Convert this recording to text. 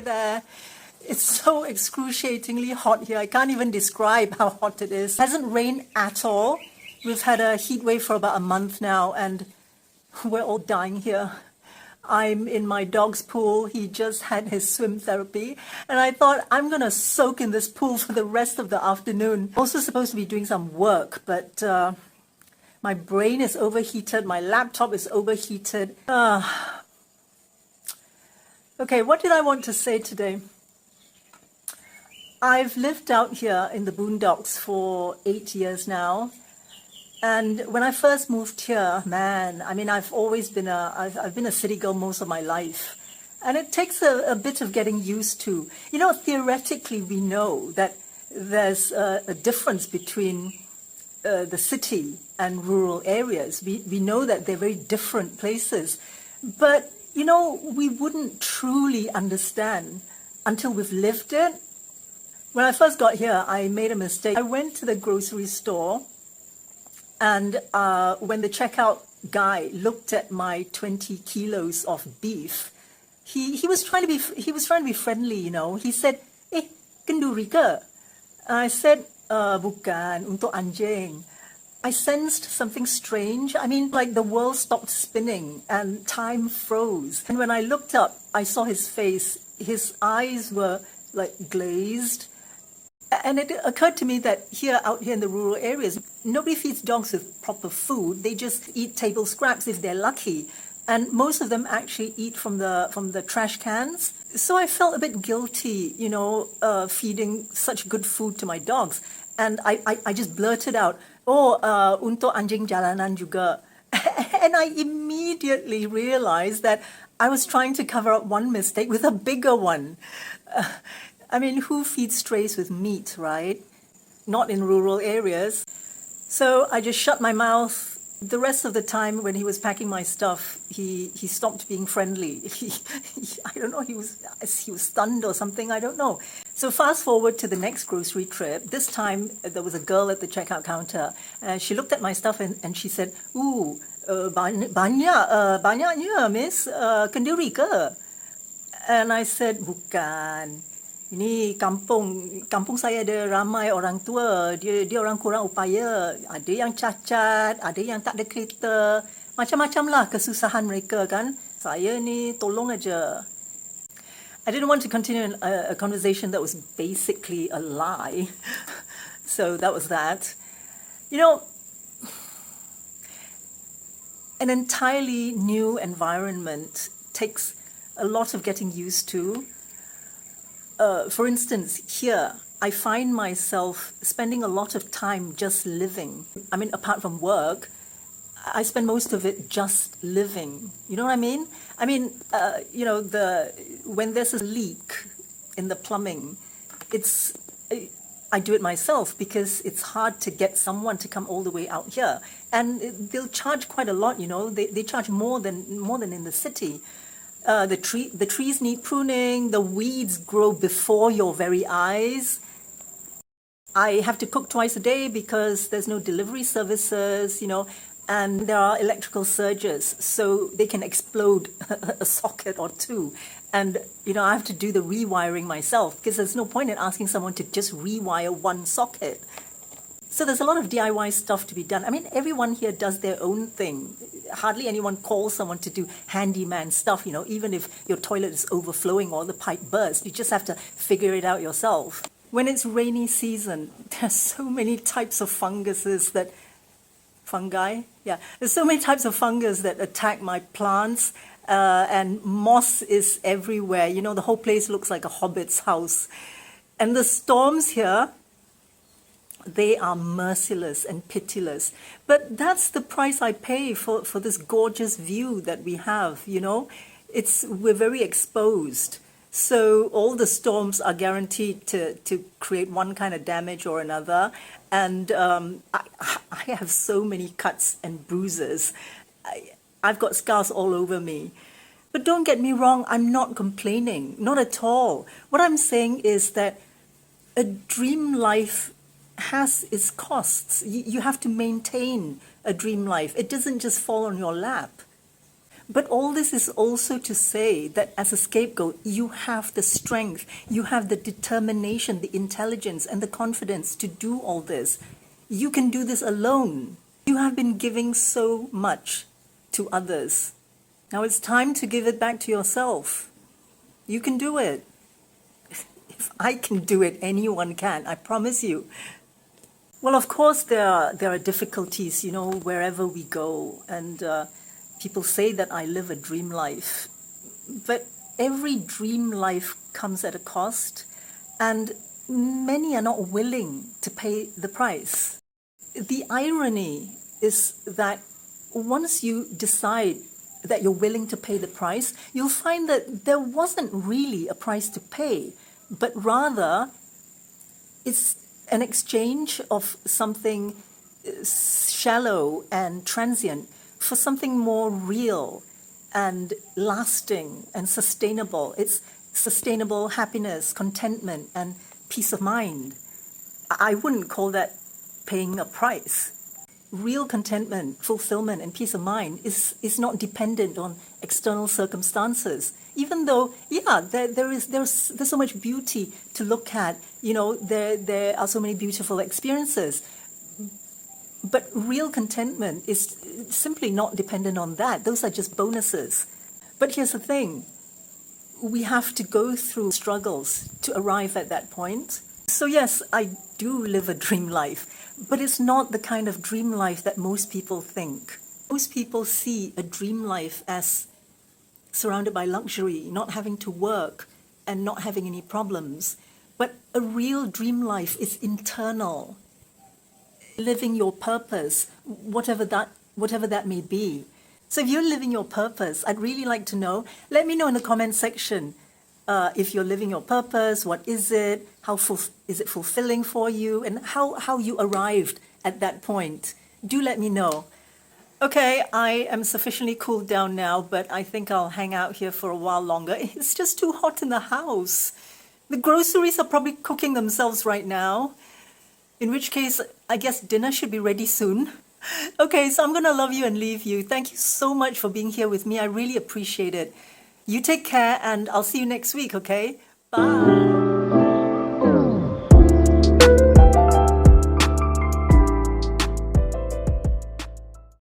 there. It's so excruciatingly hot here. I can't even describe how hot it is. It hasn't rained at all. We've had a heat wave for about a month now, and we're all dying here. I'm in my dog's pool. He just had his swim therapy, and I thought I'm gonna soak in this pool for the rest of the afternoon. Also supposed to be doing some work, but my brain is overheated, my laptop is overheated. Okay, what did I want to say today? I've lived out here in the boondocks for 8 years now. And when I first moved here, man, I mean, I've been a city girl most of my life. And it takes a bit of getting used to. You know, theoretically, we know that there's a difference between the city and rural areas. We know that they're very different places. But, you know, we wouldn't truly understand until we've lived it. When I first got here, I made a mistake. I went to the grocery store, and when the checkout guy looked at my 20 kilos of beef, he was trying to be friendly, you know. He said, "Eh, kenduri ke?" I said, "Bukan, untuk anjing." I sensed something strange. I mean, like the world stopped spinning and time froze. And when I looked up, I saw his face. His eyes were like glazed. And it occurred to me that out here in the rural areas, nobody feeds dogs with proper food. They just eat table scraps if they're lucky. And most of them actually eat from the trash cans. So I felt a bit guilty, you know, feeding such good food to my dogs. And I just blurted out, "Oh, untuk anjing jalanan juga." And I immediately realized that I was trying to cover up one mistake with a bigger one. I mean, who feeds strays with meat, right? Not in rural areas. So I just shut my mouth. The rest of the time when he was packing my stuff, he stopped being friendly. I don't know, he was stunned or something, I don't know. So fast forward to the next grocery trip. This time there was a girl at the checkout counter. She looked at my stuff and she said, "Ooh, banyaknya, miss, kenduri ke?" And I said, "Bukan. Ini kampung saya ada ramai orang tua, dia orang kurang upaya, ada yang cacat, ada yang tak ada kereta, macam-macam lah kesusahan mereka kan. Saya ni tolong aja." I didn't want to continue a conversation that was basically a lie. So that was that. You know, an entirely new environment takes a lot of getting used to. For instance, here, I find myself spending a lot of time just living. I mean, apart from work, I spend most of it just living. You know what I mean? I mean, you know, when there's a leak in the plumbing, I do it myself because it's hard to get someone to come all the way out here. And they'll charge quite a lot, you know. They charge more than in the city. The trees need pruning, the weeds grow before your very eyes. I have to cook twice a day because there's no delivery services, you know, and there are electrical surges, so they can explode a socket or two. And, you know, I have to do the rewiring myself because there's no point in asking someone to just rewire one socket. So there's a lot of DIY stuff to be done. I mean, everyone here does their own thing. Hardly anyone calls someone to do handyman stuff, you know, even if your toilet is overflowing or the pipe bursts. You just have to figure it out yourself. When it's rainy season, there's so many types of fungi? Yeah, there's so many types of fungus that attack my plants, and moss is everywhere. You know, the whole place looks like a hobbit's house. And the storms here, they are merciless and pitiless. But that's the price I pay for this gorgeous view that we have, you know. We're very exposed. So all the storms are guaranteed to create one kind of damage or another. And I have so many cuts and bruises. I've got scars all over me. But don't get me wrong, I'm not complaining, not at all. What I'm saying is that a dream life has its costs. You have to maintain a dream life. It doesn't just fall on your lap. But all this is also to say that as a scapegoat, you have the strength, you have the determination, the intelligence, and the confidence to do all this. You can do this alone. You have been giving so much to others. Now it's time to give it back to yourself. You can do it. If I can do it, anyone can, I promise you. Well, of course, there are difficulties, wherever we go. And people say that I live a dream life. But every dream life comes at a cost. And many are not willing to pay the price. The irony is that once you decide that you're willing to pay the price, you'll find that there wasn't really a price to pay, but rather it's an exchange of something shallow and transient for something more real and lasting and sustainable. It's sustainable happiness, contentment, and peace of mind. I wouldn't call that paying a price. Real contentment, fulfillment, and peace of mind is not dependent on external circumstances. Even though, there's so much beauty to look at. There are so many beautiful experiences. But real contentment is simply not dependent on that. Those are just bonuses. But here's the thing. We have to go through struggles to arrive at that point. So yes, I do live a dream life, but it's not the kind of dream life that most people think. Most people see a dream life as surrounded by luxury, not having to work and not having any problems. But a real dream life is internal, living your purpose, whatever that may be. So if you're living your purpose, I'd really like to know. Let me know in the comment section. If you're living your purpose, what is it? Is it fulfilling for you? And how you arrived at that point? Do let me know. Okay, I am sufficiently cooled down now, but I think I'll hang out here for a while longer. It's just too hot in the house. The groceries are probably cooking themselves right now. In which case, I guess dinner should be ready soon. Okay, so I'm gonna love you and leave you. Thank you so much for being here with me. I really appreciate it. You take care, and I'll see you next week, okay? Bye.